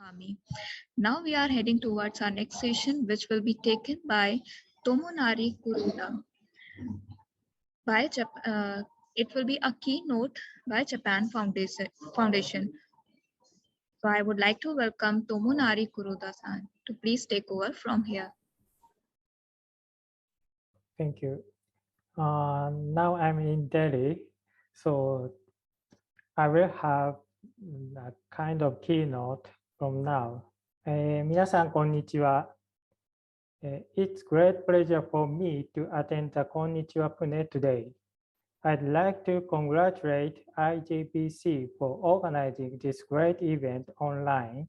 Kami. Now we are heading towards our next session, which will be taken by Tomonari Kuroda. It will be a keynote by Japan Foundation. So I would like to welcome Tomonari Kuroda-san to please take over from here. Thank you. Now I'm in Delhi, so I will have a kind of keynote from now. 皆さん、こんにちは。It's great pleasure for me to attend the Konnichiwa Pune today. I'd like to congratulate IJBC for organizing this great event online.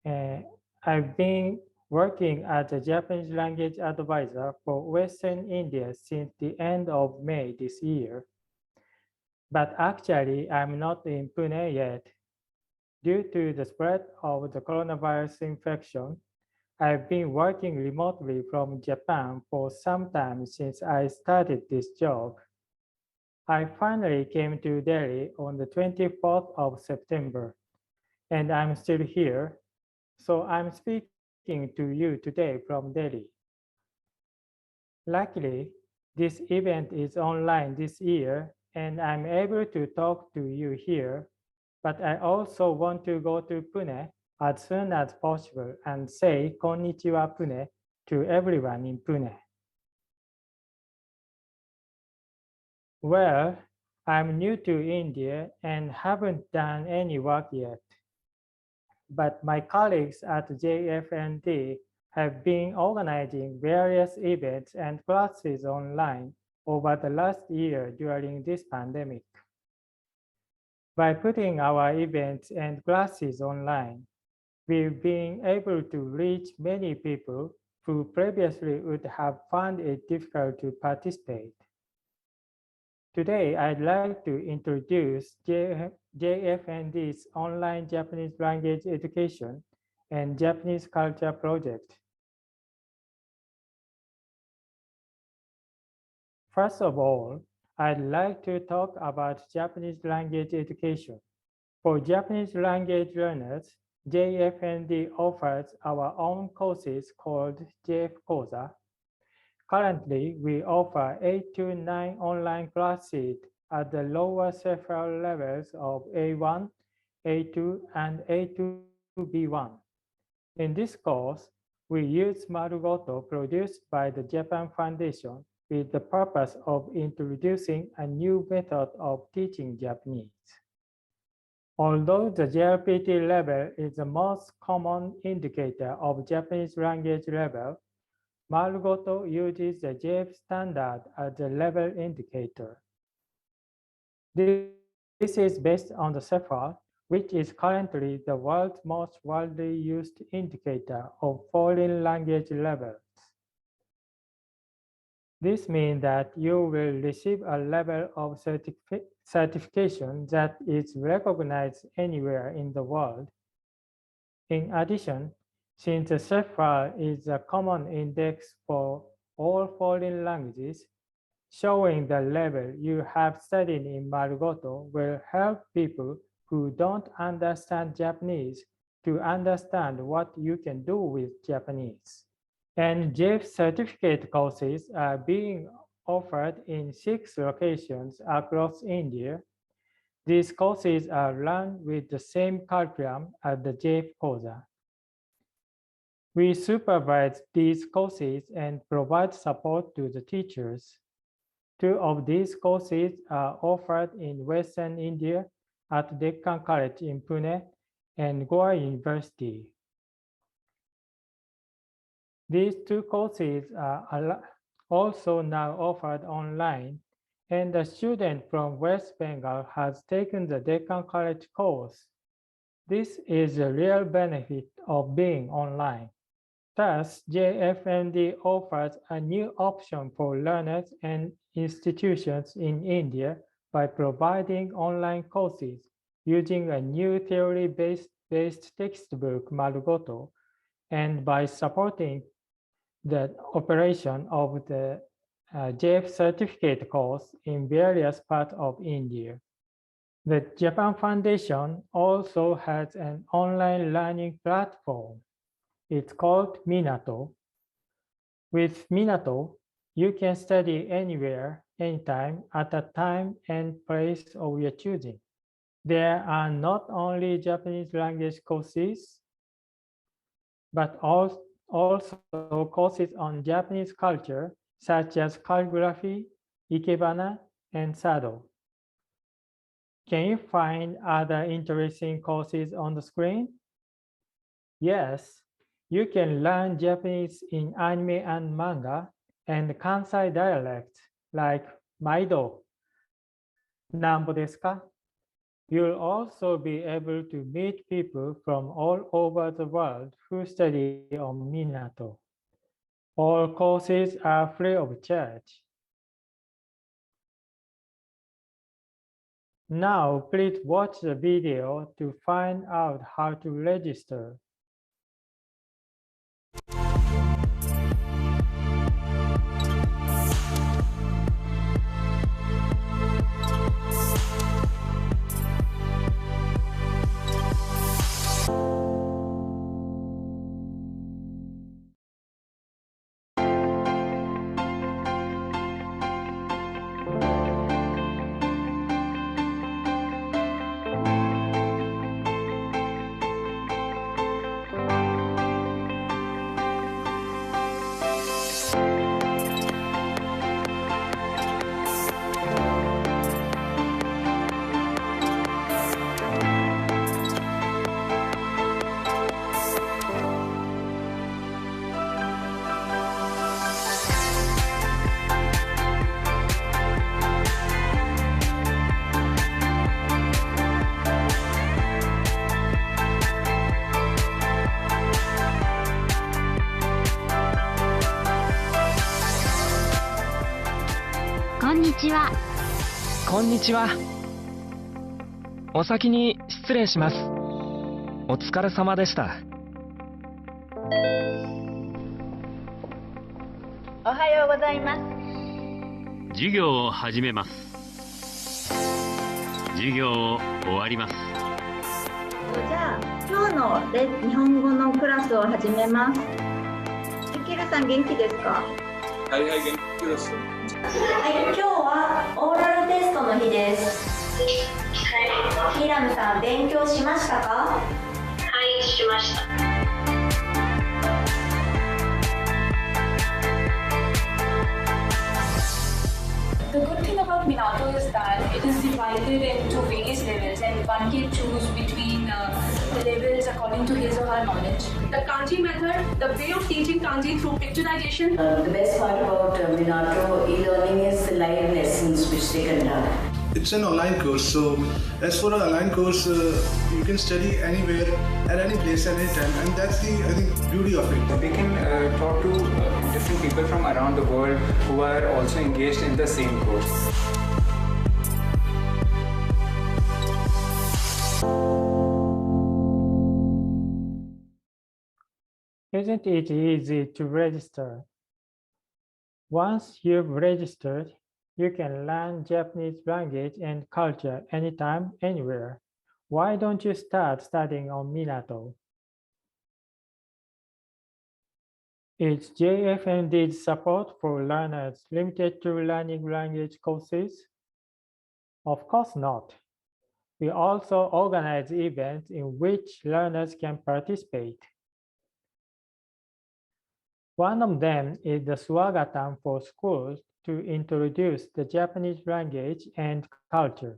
I've been working as a Japanese language advisor for Western India since the end of May this year. But actually, I'm not in Pune yet. Due to the spread of the coronavirus infection, I've been working remotely from Japan for some time since I started this job. I finally came to Delhi on the 24th of September, and I'm still here. So I'm speaking to you today from Delhi. Luckily, this event is online this year, and I'm able to talk to you here, but I also want to go to Pune as soon as possible and say Konnichiwa Pune to everyone in Pune. Well, I'm new to India and haven't done any work yet. But my colleagues at JFND have been organizing various events and classes online over the last year during this pandemic. By putting our events and classes online, we've been able to reach many people who previously would have found it difficult to participate. Today, I'd like to introduce JFND's online Japanese language education and Japanese culture project. First of all, I'd like to talk about Japanese language education. For Japanese language learners, JFND offers our own courses called JF Koza. Currently, we offer 8 to 9 online classes at the lower several levels of A1, A2, and A2B1. In this course, we use Marugoto produced by the Japan Foundation with the purpose of introducing a new method of teaching Japanese. Although the JLPT level is the most common indicator of Japanese language level, Marugoto uses the JF standard as the level indicator. This is based on the CEFAR, which is currently the world's most widely used indicator of foreign language levels. This means that you will receive a level of certification that is recognized anywhere in the world. In addition, since the CEFAR is a common index for all foreign languages, showing the level you have studied in Marugoto will help people who don't understand Japanese to understand what you can do with Japanese. And JEF certificate courses are being offered in 6 locations across India. These courses are run with the same curriculum as the JEF Koza. We supervise these courses and provide support to the teachers. 2 of these courses are offered in Western India at Deccan College in Pune and Goa University. These 2 courses are also now offered online, and a student from West Bengal has taken the Deccan College course. This is a real benefit of being online. Thus, JFND offers a new option for learners and institutions in India by providing online courses using a new theory-based textbook, Marugoto, and by supporting the operation of the JF certificate course in various parts of India. The Japan Foundation also has an online learning platform. It's called Minato. With Minato, you can study anywhere, anytime, at a time and place of your choosing. There are not only Japanese language courses, but also courses on Japanese culture, such as calligraphy, ikebana, and sado. Can you find other interesting courses on the screen? Yes, you can learn Japanese in anime and manga and Kansai dialect like Maido. Nambo desu ka? You'll also be able to meet people from all over the world who study on Minato. All courses are free of charge. Now, please watch the video to find out how to register. Konnichiwa. こんにちは。お先に失礼します。お疲れ様でした。おはようございます。授業を始めます。授業を終わります。じゃあ今日の日本語のクラスを始めます。ゆきるさん元気ですか？はい、元気です。はい、今日はオーラルテストの日です。平野さん勉強しましたか？はい、しました。The good thing about Minato is that it is divided into various levels and one can choose between the levels according to his or her knowledge. The kanji method, the way of teaching kanji through picturization. The best part about Minato e-learning is the live lessons which they conduct. It's an online course, so as for an online course, you can study anywhere, at any place, at any time, and that's the, I think, beauty of it. We can talk to different people from around the world who are also engaged in the same course. Isn't it easy to register? Once you've registered, you can learn Japanese language and culture anytime, anywhere. Why don't you start studying on Minato? Is JFND's support for learners limited to learning language courses? Of course not. We also organize events in which learners can participate. One of them is the Swagatan for schools to introduce the Japanese language and culture.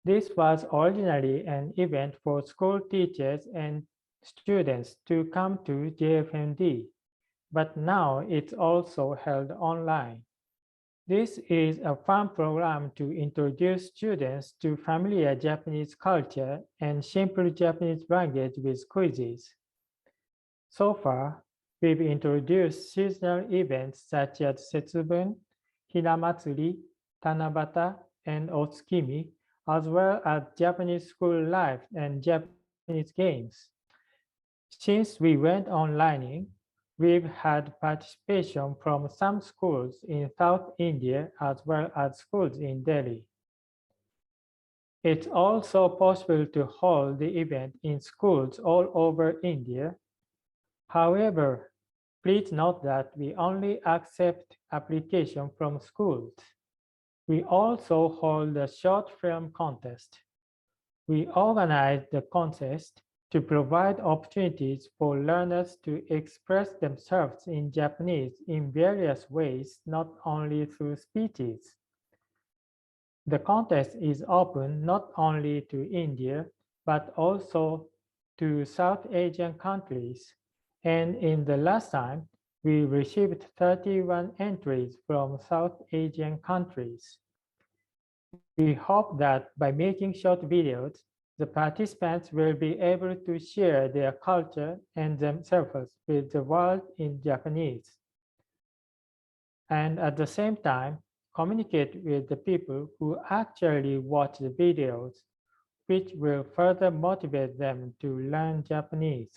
This was originally an event for school teachers and students to come to JFND, but now it's also held online. This is a fun program to introduce students to familiar Japanese culture and simple Japanese language with quizzes. So far, we've introduced seasonal events such as Setsubun, Hinamatsuri, Tanabata, and Otsukimi, as well as Japanese school life and Japanese games. Since we went online, we've had participation from some schools in South India as well as schools in Delhi. It's also possible to hold the event in schools all over India. However, please note that we only accept applications from schools. We also hold a short film contest. We organize the contest to provide opportunities for learners to express themselves in Japanese in various ways, not only through speeches. The contest is open not only to India, but also to South Asian countries. And in the last time, we received 31 entries from South Asian countries. We hope that by making short videos, the participants will be able to share their culture and themselves with the world in Japanese. And at the same time, communicate with the people who actually watch the videos, which will further motivate them to learn Japanese.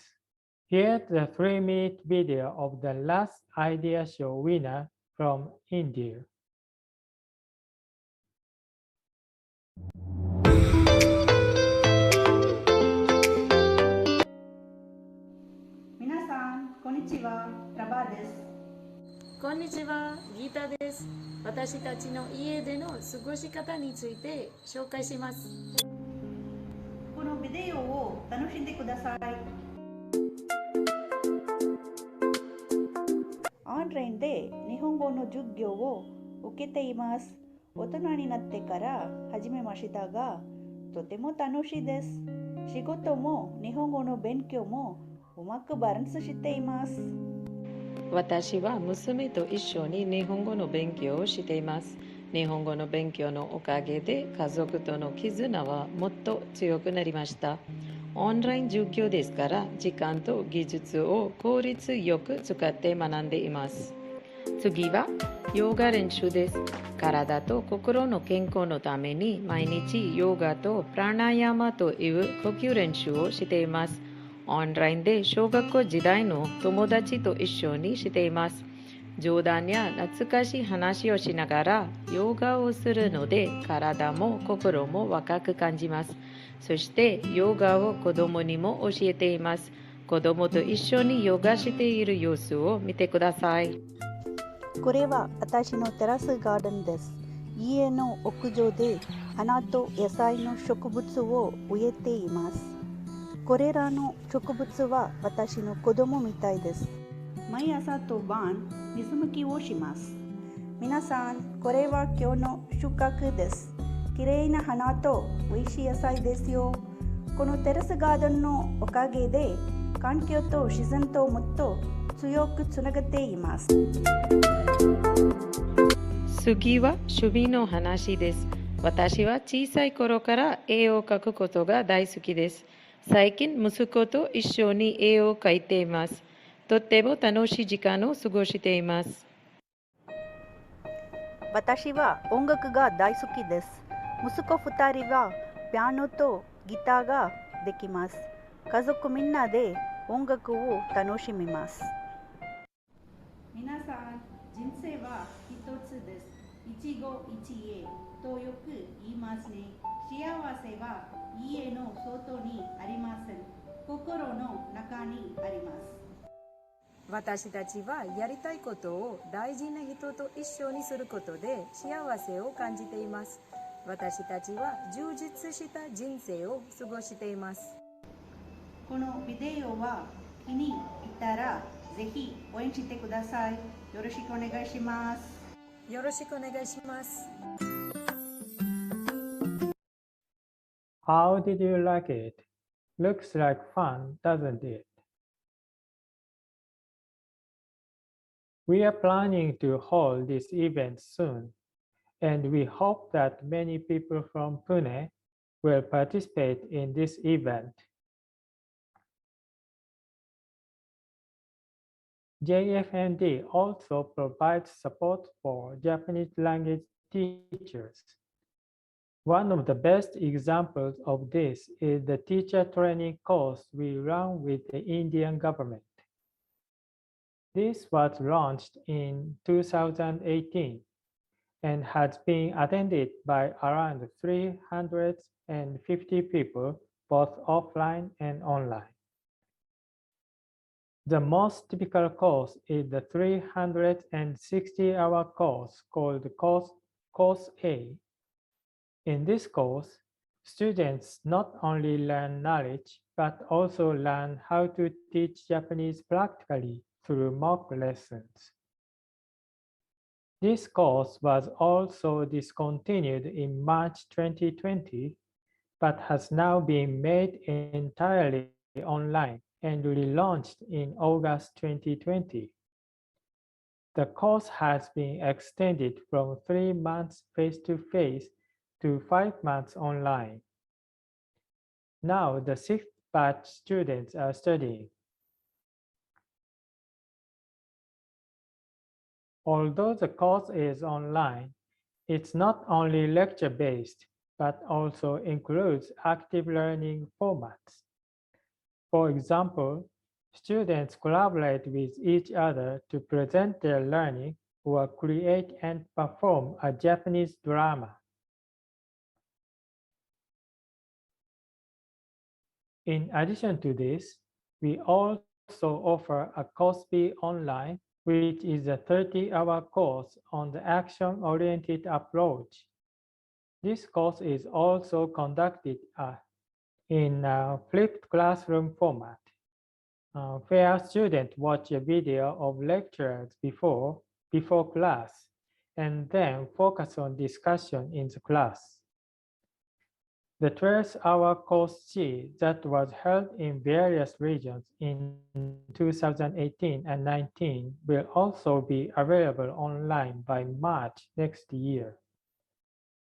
Here's the 3-minute video of the last idea show winner from India. 皆さん、こんにちは、ラバーです。こんにちは、ギータです。私たちの家での過ごし方について紹介します。このビデオを楽しんでください。オンラインで日本語の授業を受けています。大人になってから始めましたが、とても楽しいです。仕事も日本語の勉強もうまくバランスしています。私は娘と一緒に日本語の勉強をしています。日本語の勉強のおかげで家族との絆はもっと強くなりました。オンライン授業ですから時間と技術を効率よく使って学んでいます。次はヨガ練習です。体と心の健康のために毎日ヨガとプラナヤマという呼吸練習をしています。オンラインで小学校時代の友達と一緒にしています。冗談や懐かしい話をしながらヨガをするので体も心も若く感じます。そしてヨガを子供にも教えています。子供と一緒にヨガしている様子を見てください。これは私のテラスガーデンです。家の屋上で花と野菜の植物を植えています。これらの植物は私の子供みたいです。毎朝と晩水むきをします。皆さん、これは今日の収穫です。きれいな花と美味しい野菜ですよ。このテラスガーデンのおかげで環境と自然ともっと強くつながっています。次は趣味の話です。私は小さい頃から絵を描くことが大好きです。最近息子と一緒に絵を描いています。とっても楽しい時間を過ごしています。私は音楽が大好きです。息子2人はピアノとギターができます。家族みんなで音楽を楽しみます。皆さん、人生は一つです。一期一会とよく言いますね。幸せは家の外にありません。心の中にあります。私たちはやりたいことを大事な人と一緒にすることで幸せを感じています。私たちは充実した人生を過ごしています。このビデオは気に入ったらぜひ応援してください。よろしくお願いします。よろしくお願いします。How did you like it? Looks like fun, doesn't it? We are planning to hold this event soon, and we hope that many people from Pune will participate in this event. JFND also provides support for Japanese language teachers. One of the best examples of this is the teacher training course we run with the Indian government. This was launched in 2018. and has been attended by around 350 people, both offline and online. The most typical course is the 360-hour course called Course A. In this course, students not only learn knowledge, but also learn how to teach Japanese practically through mock lessons. This course was also discontinued in March 2020, but has now been made entirely online and relaunched in August 2020. The course has been extended from 3 months face-to-face to 5 months online. Now the 6th batch students are studying. Although the course is online, it's not only lecture-based, but also includes active learning formats. For example, students collaborate with each other to present their learning or create and perform a Japanese drama. In addition to this, we also offer a Course B online, which is a 30-hour course on the action-oriented approach. This course is also conducted in a flipped classroom format, where students watch a video of lectures before class, and then focus on discussion in the class. The 12-hour Course C that was held in various regions in 2018 and 19 will also be available online by March next year.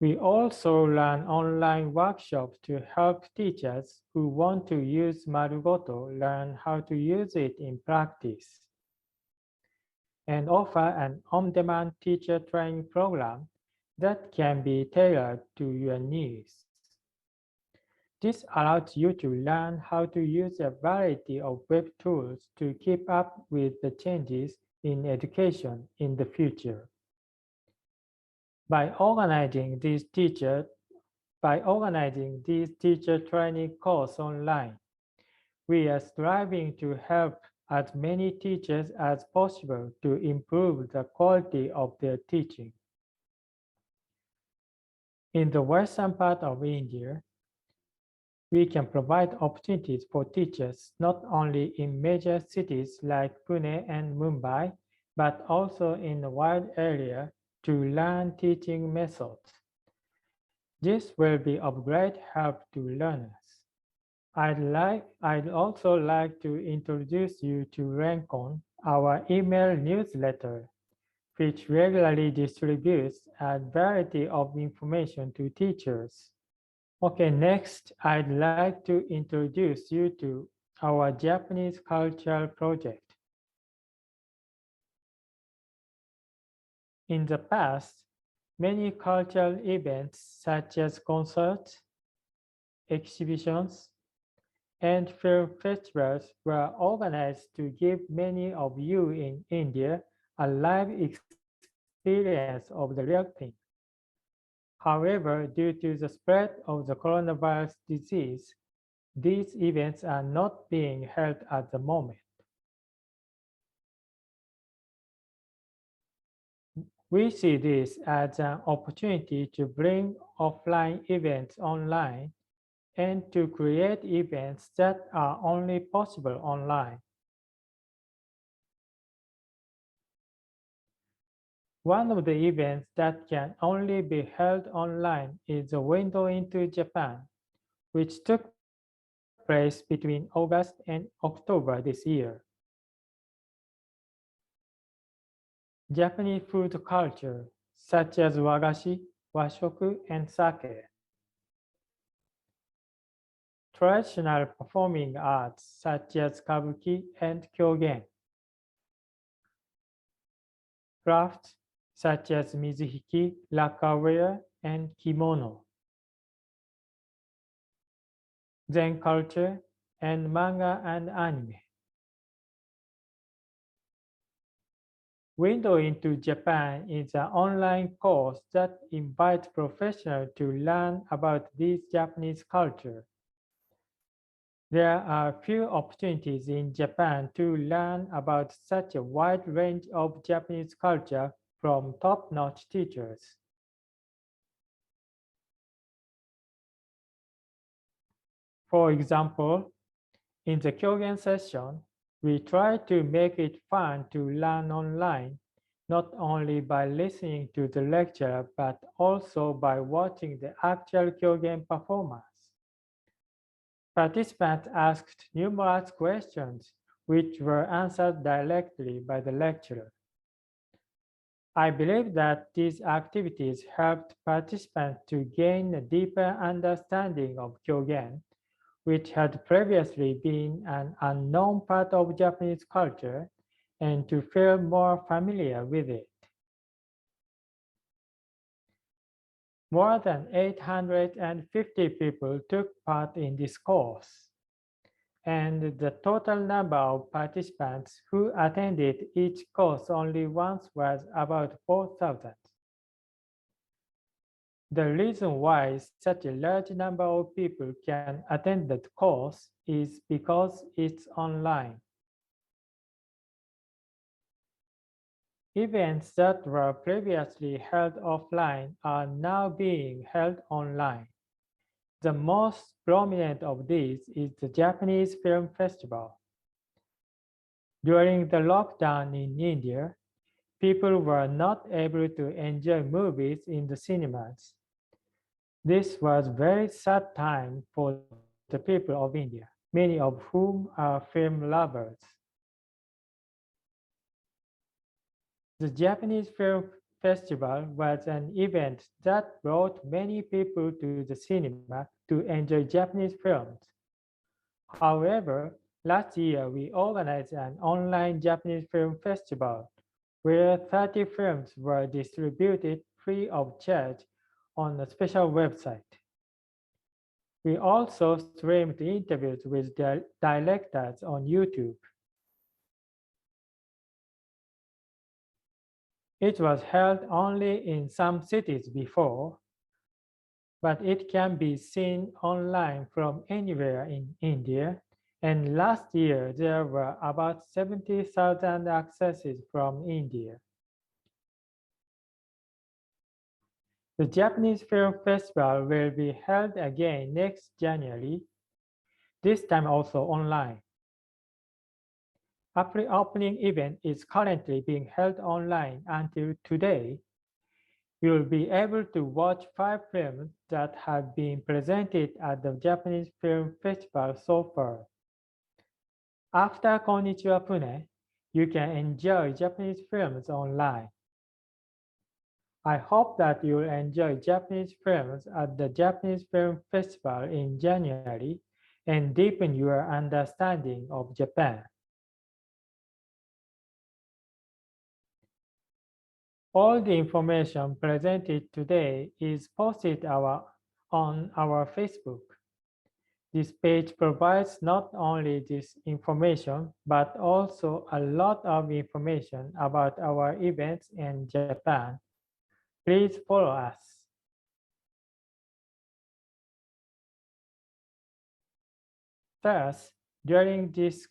We also run online workshops to help teachers who want to use Marugoto learn how to use it in practice, and offer an on-demand teacher training program that can be tailored to your needs. This allows you to learn how to use a variety of web tools to keep up with the changes in education in the future. By organizing these teacher training courses online, we are striving to help as many teachers as possible to improve the quality of their teaching. In the western part of India, we can provide opportunities for teachers not only in major cities like Pune and Mumbai, but also in a wide area to learn teaching methods. This will be of great help to learners. I'd also like to introduce you to Rencon, our email newsletter, which regularly distributes a variety of information to teachers. Okay, next, I'd like to introduce you to our Japanese cultural project. In the past, many cultural events such as concerts, exhibitions, and film festivals were organized to give many of you in India a live experience of the real thing. However, due to the spread of the coronavirus disease, these events are not being held at the moment. We see this as an opportunity to bring offline events online and to create events that are only possible online. One of the events that can only be held online is the Window into Japan, which took place between August and October this year. Japanese food culture, such as wagashi, washoku, and sake. Traditional performing arts, such as kabuki and kyogen. Crafts, such as mizuhiki, lacquerware, and kimono. Zen culture, and manga and anime. Window into Japan is an online course that invites professionals to learn about this Japanese culture. There are few opportunities in Japan to learn about such a wide range of Japanese culture from top-notch teachers. For example, in the Kyogen session, we try to make it fun to learn online, not only by listening to the lecture, but also by watching the actual Kyogen performance. Participants asked numerous questions, which were answered directly by the lecturer. I believe that these activities helped participants to gain a deeper understanding of Kyogen, which had previously been an unknown part of Japanese culture, and to feel more familiar with it. More than 850 people took part in this course, and the total number of participants who attended each course only once was about 4,000. The reason why such a large number of people can attend the course is because it's online. Events that were previously held offline are now being held online. The most prominent of these is the Japanese Film Festival. During the lockdown in India, people were not able to enjoy movies in the cinemas. This was a very sad time for the people of India, many of whom are film lovers. The Japanese Film Festival was an event that brought many people to the cinema to enjoy Japanese films. However, last year we organized an online Japanese film festival where 30 films were distributed free of charge on a special website. We also streamed interviews with the directors on YouTube. It was held only in some cities before, but it can be seen online from anywhere in India, and last year there were about 70,000 accesses from India. The Japanese Film Festival will be held again next January, this time also online. A pre-opening event is currently being held online until today. You will be able to watch 5 films that have been presented at the Japanese Film Festival so far. After Konnichiwa Pune, you can enjoy Japanese films online. I hope that you will enjoy Japanese films at the Japanese Film Festival in January and deepen your understanding of Japan. All the information presented today is posted on our Facebook. This page provides not only this information, but also a lot of information about our events in Japan. Please follow us. Thus, during this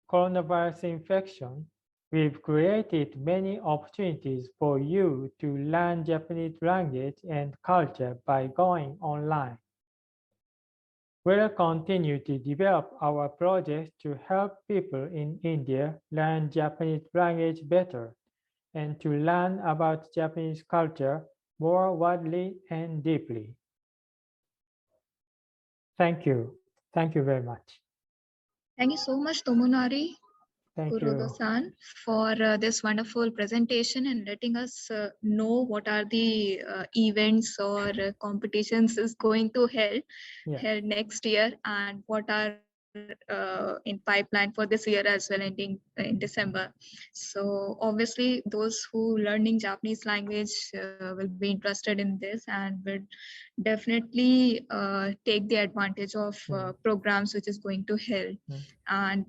coronavirus infection, we've created many opportunities for you to learn Japanese language and culture by going online. We'll continue to develop our projects to help people in India learn Japanese language better and to learn about Japanese culture more widely and deeply. Thank you. Thank you very much. Thank you so much, Tomonari Thank Kuroda-san, for this wonderful presentation and letting us know what are the events or competitions is going to held next year and what are in pipeline for this year as well, ending in December. So obviously those who learning Japanese language will be interested in this and will definitely take the advantage of programs which is going to help. And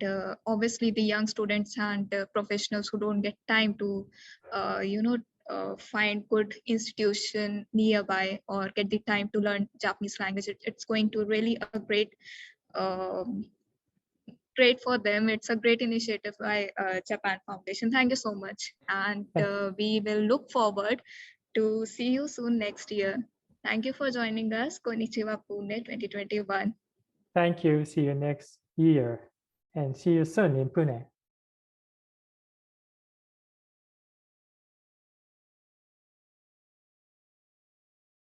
obviously the young students and professionals who don't get time to find good institution nearby or get the time to learn Japanese language, it's going to really a um, great for them. It's a great initiative by Japan Foundation. Thank you so much. And we will look forward to see you soon next year. Thank you for joining us. Konnichiwa Pune 2021. Thank you. See you next year and see you soon in Pune.